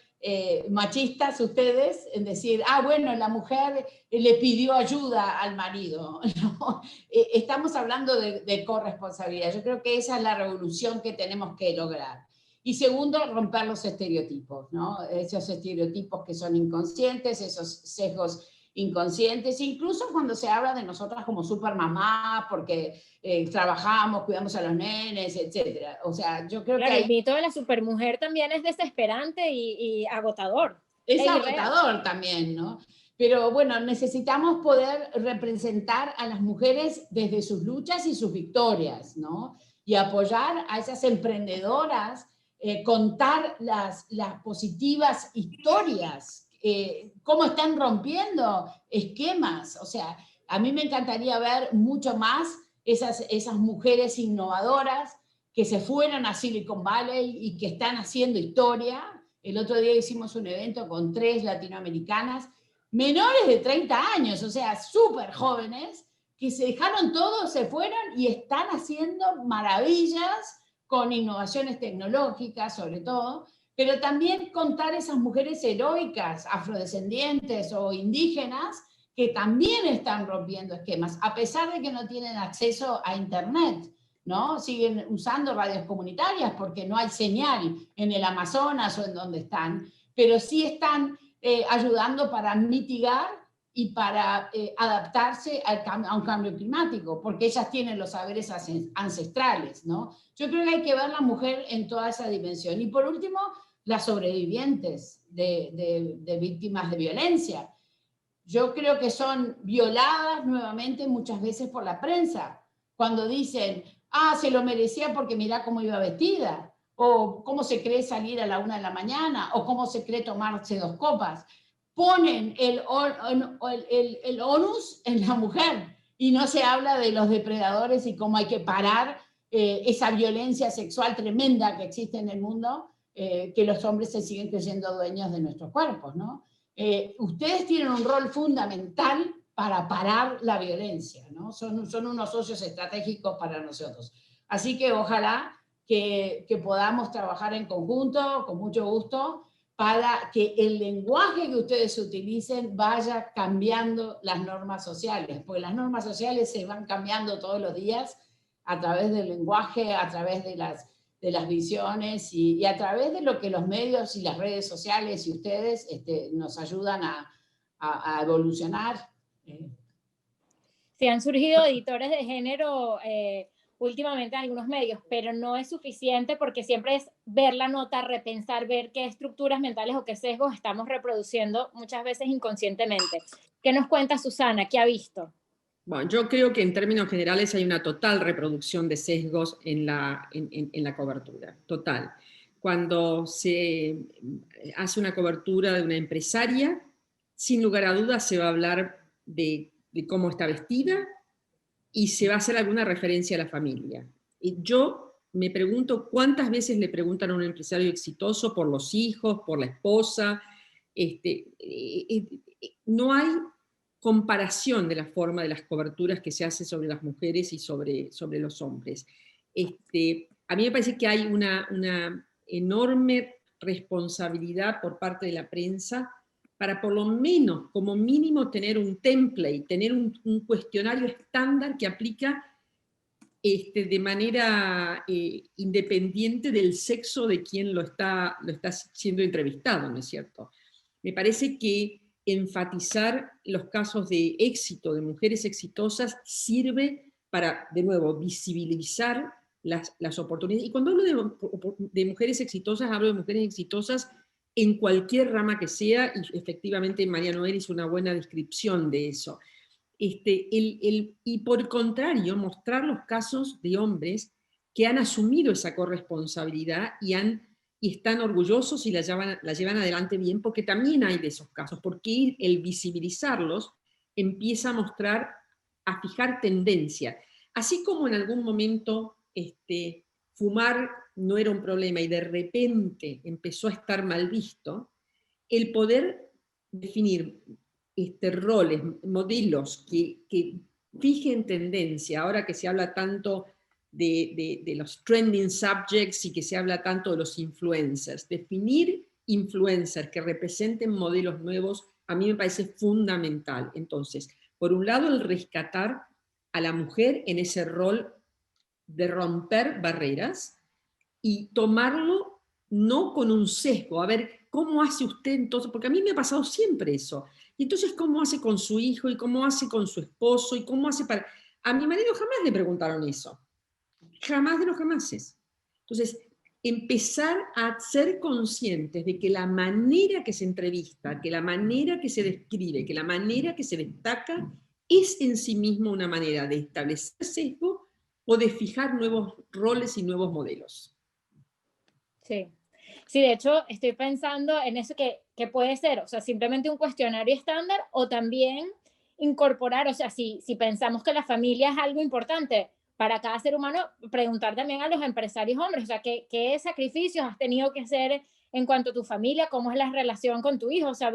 Speaker 3: machistas ustedes en decir, bueno, la mujer le pidió ayuda al marido. ¿No? Estamos hablando de corresponsabilidad. Yo creo que esa es la revolución que tenemos que lograr. Y segundo, romper los estereotipos, ¿no? Esos estereotipos que son inconscientes, esos sesgos inconscientes, incluso cuando se habla de nosotras como supermamá, porque trabajamos, cuidamos a los nenes, etc. O sea, yo creo
Speaker 1: Claro,
Speaker 3: que
Speaker 1: el mito de la supermujer también es desesperante y agotador.
Speaker 3: es
Speaker 1: irreal.
Speaker 3: agotador también, ¿no? Pero bueno, necesitamos poder representar a las mujeres desde sus luchas y sus victorias, ¿no? Y apoyar a esas emprendedoras, contar las positivas historias, cómo están rompiendo esquemas. O sea, a mí me encantaría ver mucho más esas mujeres innovadoras que se fueron a Silicon Valley y que están haciendo historia. El otro día hicimos un evento con 3 latinoamericanas, menores de 30 años, o sea, súper jóvenes, que se dejaron todo, se fueron y están haciendo maravillas con innovaciones tecnológicas, sobre todo, pero también contar esas mujeres heroicas, afrodescendientes o indígenas, que también están rompiendo esquemas, a pesar de que no tienen acceso a Internet, ¿no? Siguen usando radios comunitarias porque no hay señal en el Amazonas o en donde están, pero sí están ayudando para mitigar y para adaptarse a un cambio climático, porque ellas tienen los saberes ancestrales, ¿no? Yo creo que hay que ver la mujer en toda esa dimensión. Y por último, las sobrevivientes de víctimas de violencia. Yo creo que son violadas nuevamente muchas veces por la prensa, cuando dicen, se lo merecía porque mirá cómo iba vestida, o cómo se cree salir a la 1 de la mañana, o cómo se cree tomarse 2 copas. Ponen el onus en la mujer y no se habla de los depredadores y cómo hay que parar esa violencia sexual tremenda que existe en el mundo, que los hombres se siguen creyendo dueños de nuestros cuerpos, ¿no? Ustedes tienen un rol fundamental para parar la violencia, ¿no? Son unos socios estratégicos para nosotros. Así que ojalá que podamos trabajar en conjunto, con mucho gusto, para que el lenguaje que ustedes utilicen vaya cambiando las normas sociales, porque las normas sociales se van cambiando todos los días a través del lenguaje, a través de las visiones y a través de lo que los medios y las redes sociales y ustedes nos ayudan a evolucionar.
Speaker 1: Sí, han surgido editores de género últimamente en algunos medios, pero no es suficiente porque siempre es ver la nota, repensar, ver qué estructuras mentales o qué sesgos estamos reproduciendo muchas veces inconscientemente. ¿Qué nos cuenta Susana? ¿Qué ha visto?
Speaker 2: Bueno, yo creo que en términos generales hay una total reproducción de sesgos en la cobertura, total. Cuando se hace una cobertura de una empresaria, sin lugar a dudas se va a hablar de cómo está vestida y se va a hacer alguna referencia a la familia. Y yo me pregunto cuántas veces le preguntan a un empresario exitoso por los hijos, por la esposa. No hay comparación de la forma de las coberturas que se hace sobre las mujeres y sobre los hombres. A mí me parece que hay una enorme responsabilidad por parte de la prensa para por lo menos, como mínimo, tener un template, tener un cuestionario estándar que aplica de manera independiente del sexo de quien lo está siendo entrevistado, ¿no es cierto? Me parece que enfatizar los casos de éxito de mujeres exitosas sirve para, de nuevo, visibilizar las oportunidades. Y cuando hablo de mujeres exitosas, hablo de mujeres exitosas en cualquier rama que sea, y efectivamente María Noel hizo una buena descripción de eso. Y por el contrario, mostrar los casos de hombres que han asumido esa corresponsabilidad y están orgullosos y la llevan adelante bien, porque también hay de esos casos, porque el visibilizarlos empieza a mostrar, a fijar tendencia. Así como en algún momento fumar no era un problema y de repente empezó a estar mal visto, el poder definir roles, modelos que fijen tendencia, ahora que se habla tanto de los trending subjects y que se habla tanto de los influencers, definir influencers que representen modelos nuevos, a mí me parece fundamental. Entonces, por un lado, el rescatar a la mujer en ese rol de romper barreras y tomarlo no con un sesgo, a ver, ¿cómo hace usted entonces? Porque a mí me ha pasado siempre eso. Y entonces, ¿cómo hace con su hijo? ¿Y cómo hace con su esposo? ¿Y cómo hace para...? A mi marido jamás le preguntaron eso. Jamás de los jamases. Entonces, empezar a ser conscientes de que la manera que se entrevista, que la manera que se describe, que la manera que se destaca, es en sí misma una manera de establecer sesgo o de fijar nuevos roles y nuevos modelos.
Speaker 1: Sí. Sí, de hecho, estoy pensando en eso que puede ser, o sea, simplemente un cuestionario estándar o también incorporar, o sea, si pensamos que la familia es algo importante para cada ser humano, preguntar también a los empresarios hombres, o sea, ¿qué sacrificios has tenido que hacer en cuanto a tu familia? ¿Cómo es la relación con tu hijo? O sea,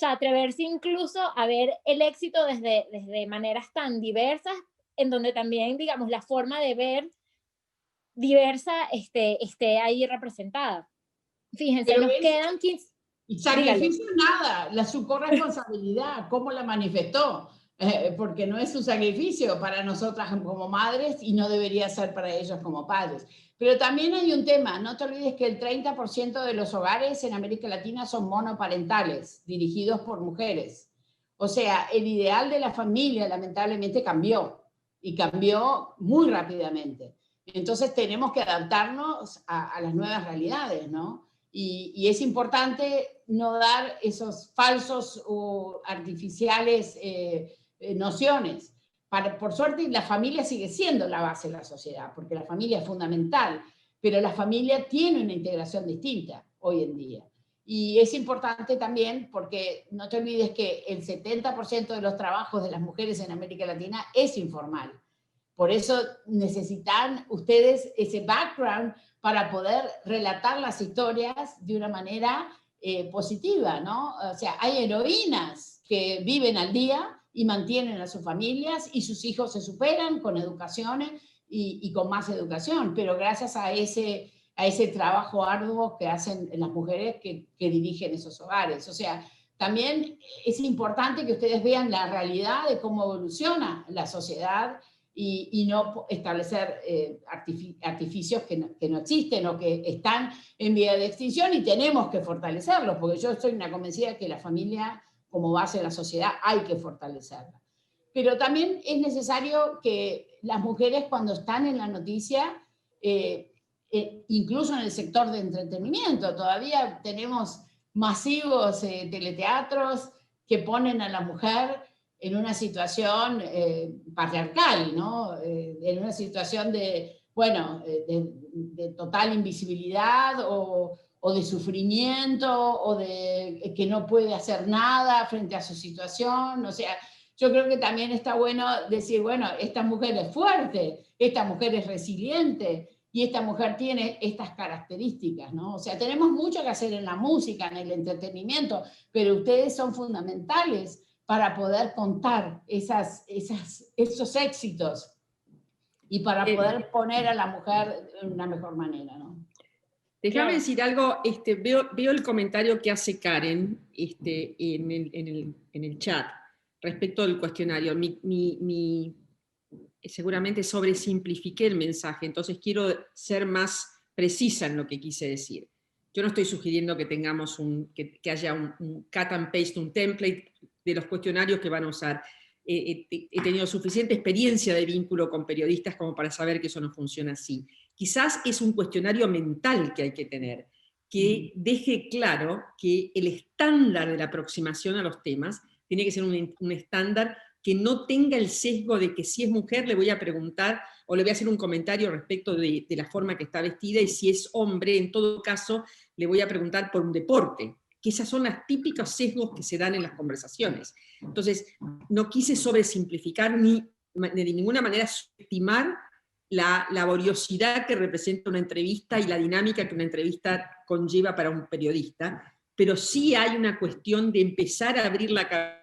Speaker 1: atreverse incluso a ver el éxito desde maneras tan diversas, en donde también, digamos, la forma de ver diversa esté ahí representada. Fíjense,
Speaker 3: Pero
Speaker 1: nos
Speaker 3: es,
Speaker 1: quedan 15.
Speaker 3: y
Speaker 1: Dígalo.
Speaker 3: sacrificio nada, su corresponsabilidad, cómo la manifestó, porque no es un sacrificio para nosotras como madres y no debería ser para ellos como padres. Pero también hay un tema, no te olvides que el 30% de los hogares en América Latina son monoparentales, dirigidos por mujeres. O sea, el ideal de la familia lamentablemente cambió, y cambió muy rápidamente. Entonces tenemos que adaptarnos a las nuevas realidades, ¿no? Y es importante no dar esos falsos o artificiales nociones. Por suerte, la familia sigue siendo la base de la sociedad, porque la familia es fundamental, pero la familia tiene una integración distinta hoy en día. Y es importante también porque no te olvides que el 70% de los trabajos de las mujeres en América Latina es informal. Por eso necesitan ustedes ese background para poder relatar las historias de una manera positiva, ¿no? O sea, hay heroínas que viven al día y mantienen a sus familias y sus hijos se superan con educación y con más educación, pero gracias a ese trabajo arduo que hacen las mujeres que dirigen esos hogares. O sea, también es importante que ustedes vean la realidad de cómo evoluciona la sociedad y no establecer artificios que no existen o que están en vía de extinción y tenemos que fortalecerlos, porque yo estoy una convencida de que la familia como base de la sociedad hay que fortalecerla. Pero también es necesario que las mujeres cuando están en la noticia, incluso en el sector de entretenimiento, todavía tenemos masivos teleteatros que ponen a la mujer en una situación patriarcal, ¿no? En una situación de, bueno, de total invisibilidad o de sufrimiento o de que no puede hacer nada frente a su situación. O sea, yo creo que también está bueno decir, bueno, esta mujer es fuerte, esta mujer es resiliente y esta mujer tiene estas características, ¿no? O sea, tenemos mucho que hacer en la música, en el entretenimiento, pero ustedes son fundamentales para poder contar esos éxitos y para poder poner a la mujer de una mejor manera, ¿no?
Speaker 2: Déjame decir algo, veo el comentario que hace Karen en el chat respecto del cuestionario. Seguramente sobresimplifiqué el mensaje, entonces quiero ser más precisa en lo que quise decir. Yo no estoy sugiriendo que tengamos que haya un cut and paste, un template de los cuestionarios que van a usar. He tenido suficiente experiencia de vínculo con periodistas como para saber que eso no funciona así. Quizás es un cuestionario mental que hay que tener, que deje claro que el estándar de la aproximación a los temas tiene que ser un estándar que no tenga el sesgo de que si es mujer le voy a preguntar o le voy a hacer un comentario respecto de la forma que está vestida, y si es hombre, en todo caso, le voy a preguntar por un deporte, que esas son las típicos sesgos que se dan en las conversaciones. Entonces, no quise sobresimplificar ni de ninguna manera subestimar la laboriosidad que representa una entrevista y la dinámica que una entrevista conlleva para un periodista, pero sí hay una cuestión de empezar a abrir la cabeza,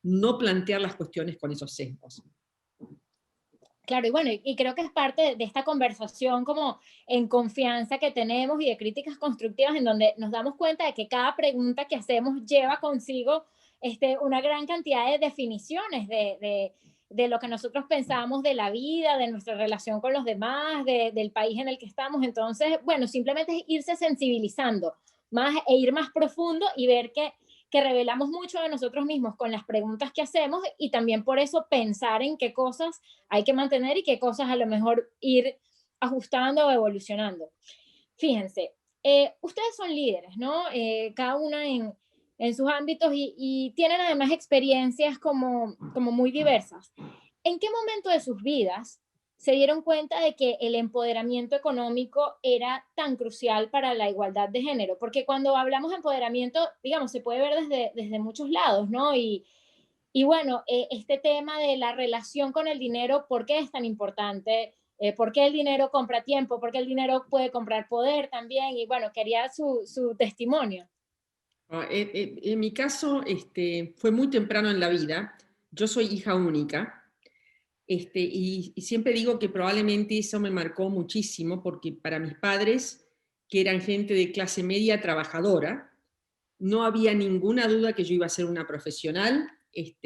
Speaker 2: no plantear las cuestiones con esos sesgos.
Speaker 1: Claro, y bueno, y creo que es parte de esta conversación como en confianza que tenemos y de críticas constructivas en donde nos damos cuenta de que cada pregunta que hacemos lleva consigo una gran cantidad de definiciones de lo que nosotros pensamos de la vida, de nuestra relación con los demás, del país en el que estamos. Entonces, bueno, simplemente es irse sensibilizando más e ir más profundo y ver que revelamos mucho de nosotros mismos con las preguntas que hacemos y también por eso pensar en qué cosas hay que mantener y qué cosas a lo mejor ir ajustando o evolucionando. Fíjense, ustedes son líderes, ¿no? Cada una en sus ámbitos y tienen además experiencias como muy diversas. ¿En qué momento de sus vidas se dieron cuenta de que el empoderamiento económico era tan crucial para la igualdad de género? Porque cuando hablamos de empoderamiento, digamos, se puede ver desde muchos lados, ¿no? Y bueno, este tema de la relación con el dinero, ¿por qué es tan importante? ¿Por qué el dinero compra tiempo? ¿Por qué el dinero puede comprar poder también? Y bueno, quería su testimonio.
Speaker 2: En mi caso, fue muy temprano en la vida. Yo soy hija única, y siempre digo que probablemente eso me marcó muchísimo, porque para mis padres, que eran gente de clase media trabajadora, no había ninguna duda que yo iba a ser una profesional, y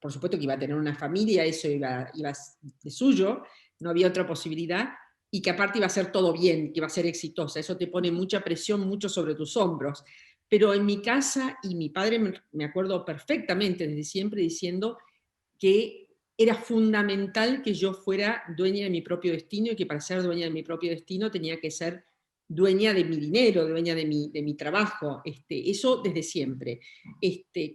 Speaker 2: por supuesto que iba a tener una familia, eso iba de suyo, no había otra posibilidad, y que aparte iba a ser todo bien, que iba a ser exitosa. Eso te pone mucha presión, mucho sobre tus hombros. Pero en mi casa, y mi padre me acuerdo perfectamente desde siempre diciendo que era fundamental que yo fuera dueña de mi propio destino y que para ser dueña de mi propio destino tenía que ser dueña de mi dinero, dueña de mi trabajo, eso desde siempre.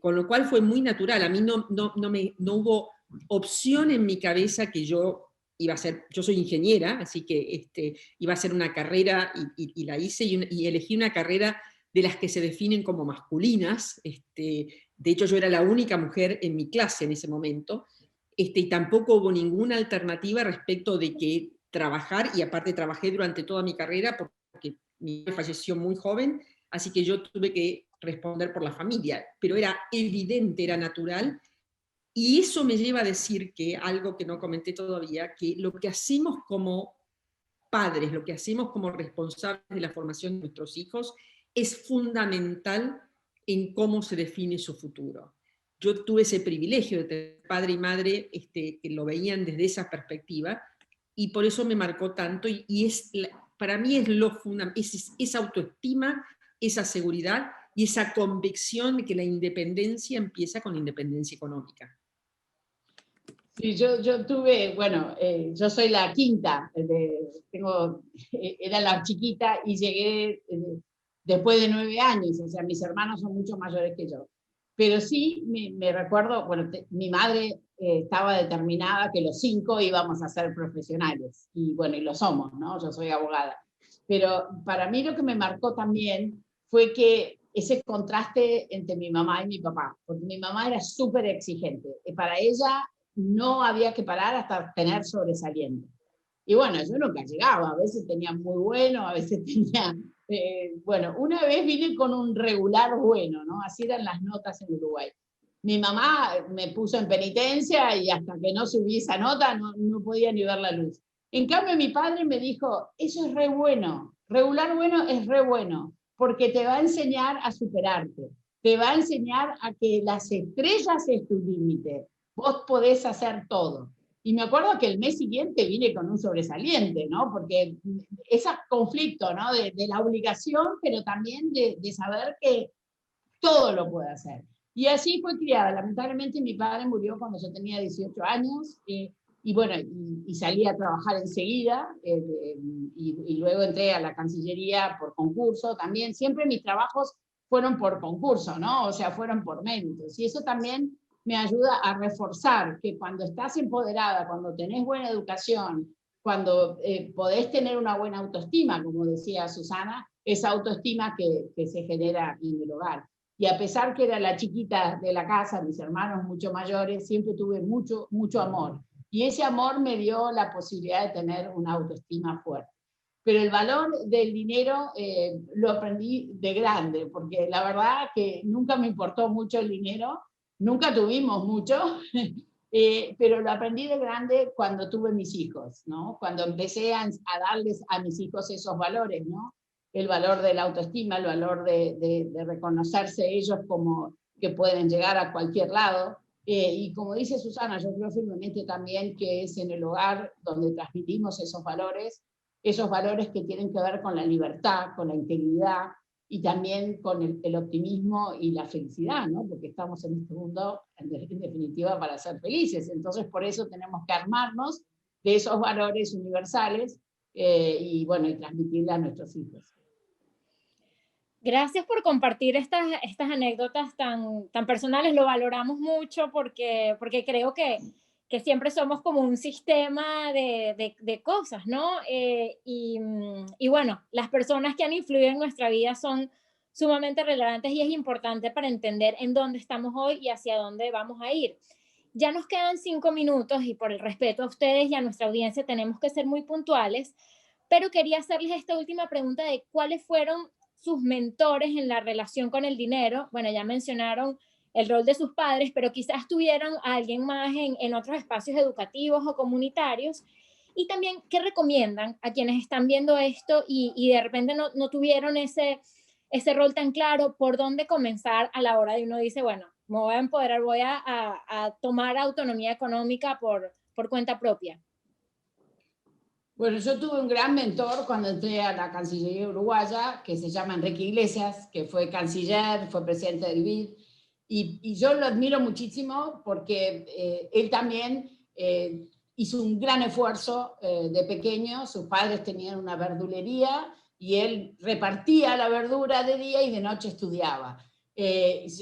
Speaker 2: Con lo cual fue muy natural, a mí no hubo opción en mi cabeza que yo iba a ser, yo soy ingeniera, así que iba a ser una carrera y la hice y elegí una carrera de las que se definen como masculinas. De hecho yo era la única mujer en mi clase en ese momento, y tampoco hubo ninguna alternativa respecto de que trabajar, y aparte trabajé durante toda mi carrera porque mi madre falleció muy joven, así que yo tuve que responder por la familia, pero era evidente, era natural, y eso me lleva a decir que algo que no comenté todavía, que lo que hacemos como padres, lo que hacemos como responsables de la formación de nuestros hijos, es fundamental en cómo se define su futuro. Yo tuve ese privilegio de tener padre y madre que lo veían desde esa perspectiva, y por eso me marcó tanto, y para mí es lo fundamental, esa autoestima, esa seguridad y esa convicción de que la independencia empieza con la independencia económica.
Speaker 3: Sí, yo tuve, bueno, yo soy la quinta, era la chiquita y llegué después de 9 años, o sea, mis hermanos son mucho mayores que yo. Pero sí, me recuerdo, bueno, mi madre estaba determinada que los 5 íbamos a ser profesionales, y bueno, y lo somos, ¿no? Yo soy abogada. Pero para mí lo que me marcó también fue que ese contraste entre mi mamá y mi papá, porque mi mamá era súper exigente. Para ella no había que parar hasta tener sobresaliente. Y bueno, yo nunca llegaba, a veces tenía muy bueno, a veces tenía, bueno, una vez vine con un regular bueno, ¿no? Así eran las notas en Uruguay. Mi mamá me puso en penitencia y hasta que no subí esa nota no podía ni ver la luz. En cambio, mi padre me dijo, eso es re bueno, regular bueno es re bueno, porque te va a enseñar a superarte, te va a enseñar a que las estrellas es tu límite, vos podés hacer todo. Y me acuerdo que el mes siguiente vine con un sobresaliente, ¿no? Porque ese conflicto, ¿no? De la obligación, pero también de saber que todo lo puede hacer. Y así fue criada. Lamentablemente mi padre murió cuando yo tenía 18 años, y bueno, y salí a trabajar enseguida, y luego entré a la Cancillería por concurso también. Siempre mis trabajos fueron por concurso, ¿no? O sea, fueron por méritos. Y eso también me ayuda a reforzar que cuando estás empoderada, cuando tenés buena educación, cuando podés tener una buena autoestima, como decía Susana, esa autoestima que se genera en el hogar. Y a pesar que era la chiquita de la casa, mis hermanos mucho mayores, siempre tuve mucho, mucho amor. Y ese amor me dio la posibilidad de tener una autoestima fuerte. Pero el valor del dinero lo aprendí de grande, porque la verdad que nunca me importó mucho el dinero, nunca tuvimos mucho, pero lo aprendí de grande cuando tuve mis hijos, ¿no? Cuando empecé a darles a mis hijos esos valores, ¿no? El valor de la autoestima, el valor de reconocerse ellos como que pueden llegar a cualquier lado. Y como dice Susana, yo creo firmemente también que es en el hogar donde transmitimos esos valores que tienen que ver con la libertad, con la integridad, y también con el optimismo y la felicidad, ¿no? Porque estamos en este mundo, en definitiva, para ser felices. Entonces, por eso tenemos que armarnos de esos valores universales y, bueno, y transmitirle a nuestros hijos.
Speaker 1: Gracias por compartir estas anécdotas tan personales, lo valoramos mucho porque creo que siempre somos como un sistema de cosas, ¿no? Y bueno, las personas que han influido en nuestra vida son sumamente relevantes y es importante para entender en dónde estamos hoy y hacia dónde vamos a ir. Ya nos quedan 5 minutos y por el respeto a ustedes y a nuestra audiencia tenemos que ser muy puntuales, pero quería hacerles esta última pregunta de cuáles fueron sus mentores en la relación con el dinero. Bueno, ya mencionaron el rol de sus padres, pero quizás tuvieran a alguien más en otros espacios educativos o comunitarios. Y también, ¿qué recomiendan a quienes están viendo esto y de repente no tuvieron ese rol tan claro? ¿Por dónde comenzar a la hora de uno dice, bueno, me voy a empoderar, voy a tomar autonomía económica por cuenta propia?
Speaker 3: Bueno, yo tuve un gran mentor cuando entré a la Cancillería uruguaya, que se llama Enrique Iglesias, que fue canciller, fue presidente del BID, y yo lo admiro muchísimo porque él también hizo un gran esfuerzo de pequeño. Sus padres tenían una verdulería y él repartía la verdura de día y de noche estudiaba.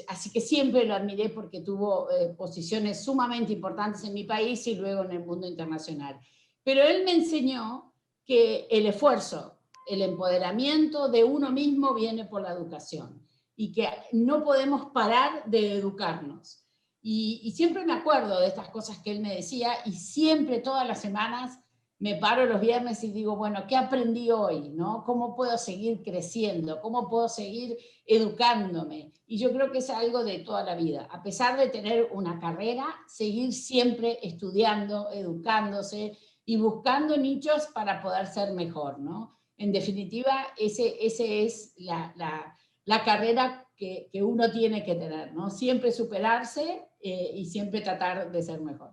Speaker 3: Así que siempre lo admiré porque tuvo posiciones sumamente importantes en mi país y luego en el mundo internacional. Pero él me enseñó que el esfuerzo, el empoderamiento de uno mismo viene por la educación y que no podemos parar de educarnos. Y siempre me acuerdo de estas cosas que él me decía y siempre, todas las semanas, me paro los viernes y digo, bueno, ¿qué aprendí hoy? ¿No? ¿Cómo puedo seguir creciendo? ¿Cómo puedo seguir educándome? Y yo creo que es algo de toda la vida. A pesar de tener una carrera, seguir siempre estudiando, educándose, y buscando nichos para poder ser mejor, ¿no? En definitiva, ese es la carrera que uno tiene que tener, ¿no? Siempre superarse y siempre tratar de ser mejor.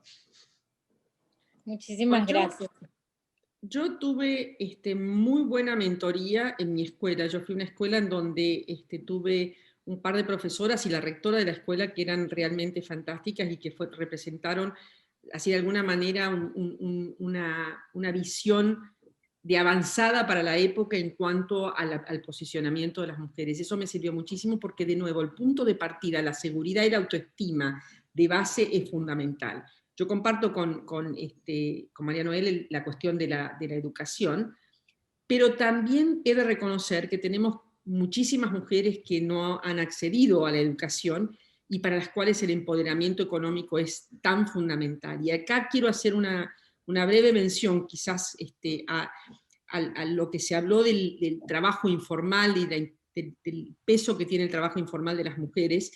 Speaker 1: Muchísimas gracias.
Speaker 2: Yo tuve muy buena mentoría en mi escuela. Yo fui a una escuela en donde tuve un par de profesoras y la rectora de la escuela que eran realmente fantásticas y que representaron así de alguna manera una visión de avanzada para la época en cuanto al posicionamiento de las mujeres. Eso me sirvió muchísimo porque, de nuevo, el punto de partida, la seguridad y la autoestima de base es fundamental. Yo comparto con María Noel la cuestión de la educación, pero también he de reconocer que tenemos muchísimas mujeres que no han accedido a la educación y para las cuales el empoderamiento económico es tan fundamental. Y acá quiero hacer una breve mención quizás a lo que se habló del trabajo informal y del peso que tiene el trabajo informal de las mujeres.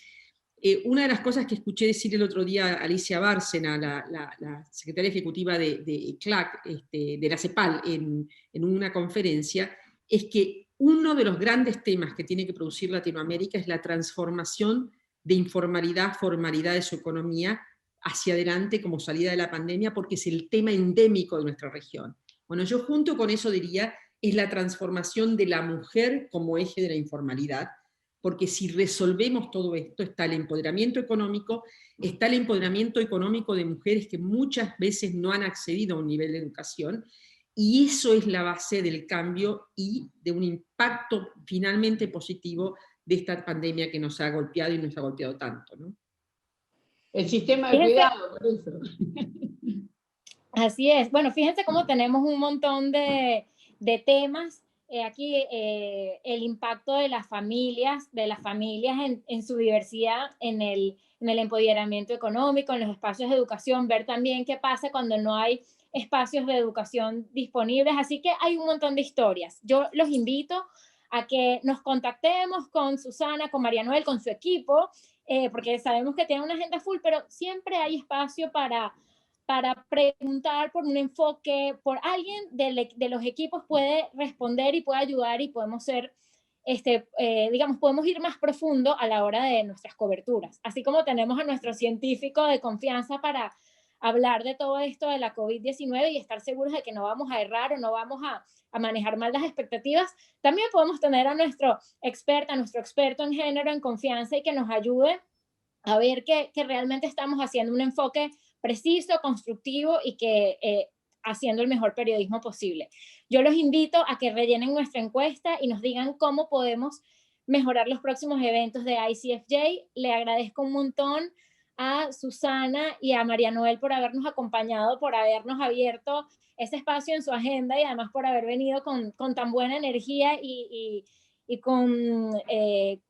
Speaker 2: Una de las cosas que escuché decir el otro día a Alicia Bárcena, la secretaria ejecutiva de CLAC, de la CEPAL, en una conferencia, es que uno de los grandes temas que tiene que producir Latinoamérica es la transformación de informalidad a formalidad de su economía hacia adelante como salida de la pandemia, porque es el tema endémico de nuestra región. Bueno, yo junto con eso diría, es la transformación de la mujer como eje de la informalidad, porque si resolvemos todo esto, está el empoderamiento económico de mujeres que muchas veces no han accedido a un nivel de educación, y eso es la base del cambio y de un impacto finalmente positivo de esta pandemia que nos ha golpeado y nos ha golpeado tanto, ¿no?
Speaker 3: El sistema de cuidado, por eso.
Speaker 1: Así es. Bueno, fíjense cómo tenemos un montón de temas. Aquí el impacto de las familias en su diversidad, en el empoderamiento económico, en los espacios de educación, ver también qué pasa cuando no hay espacios de educación disponibles. Así que hay un montón de historias. Yo los invito a que nos contactemos con Susana, con María Noel, con su equipo, porque sabemos que tienen una agenda full, pero siempre hay espacio para preguntar por un enfoque, por alguien de los equipos puede responder y puede ayudar y podemos ser, digamos, podemos ir más profundo a la hora de nuestras coberturas. Así como tenemos a nuestro científico de confianza para hablar de todo esto de la COVID-19 y estar seguros de que no vamos a errar o no vamos a manejar mal las expectativas, también podemos tener a nuestro experto en género en confianza y que nos ayude a ver que realmente estamos haciendo un enfoque preciso, constructivo y que haciendo el mejor periodismo posible. Yo los invito a que rellenen nuestra encuesta y nos digan cómo podemos mejorar los próximos eventos de ICFJ. Le agradezco un montón a Susana y a María Noel por habernos acompañado, por habernos abierto ese espacio en su agenda y además por haber venido con tan buena energía y con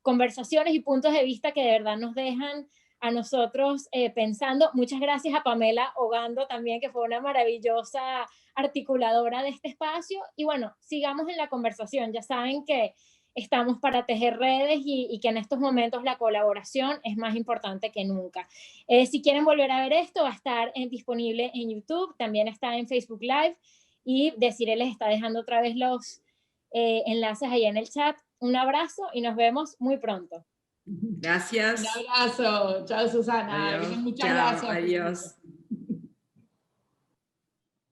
Speaker 1: conversaciones y puntos de vista que de verdad nos dejan a nosotros pensando. Muchas gracias a Pamela Ogando también, que fue una maravillosa articuladora de este espacio. Y bueno, sigamos en la conversación. Ya saben que estamos para tejer redes y que en estos momentos la colaboración es más importante que nunca. Si quieren volver a ver esto, va a estar disponible en YouTube, también está en Facebook Live y Desiree les está dejando otra vez los enlaces ahí en el chat. Un abrazo y nos vemos muy pronto.
Speaker 2: Gracias.
Speaker 3: Un abrazo. Chao, Susana.
Speaker 2: Adiós.
Speaker 3: Muchas
Speaker 2: Chao,
Speaker 3: gracias.
Speaker 2: adiós.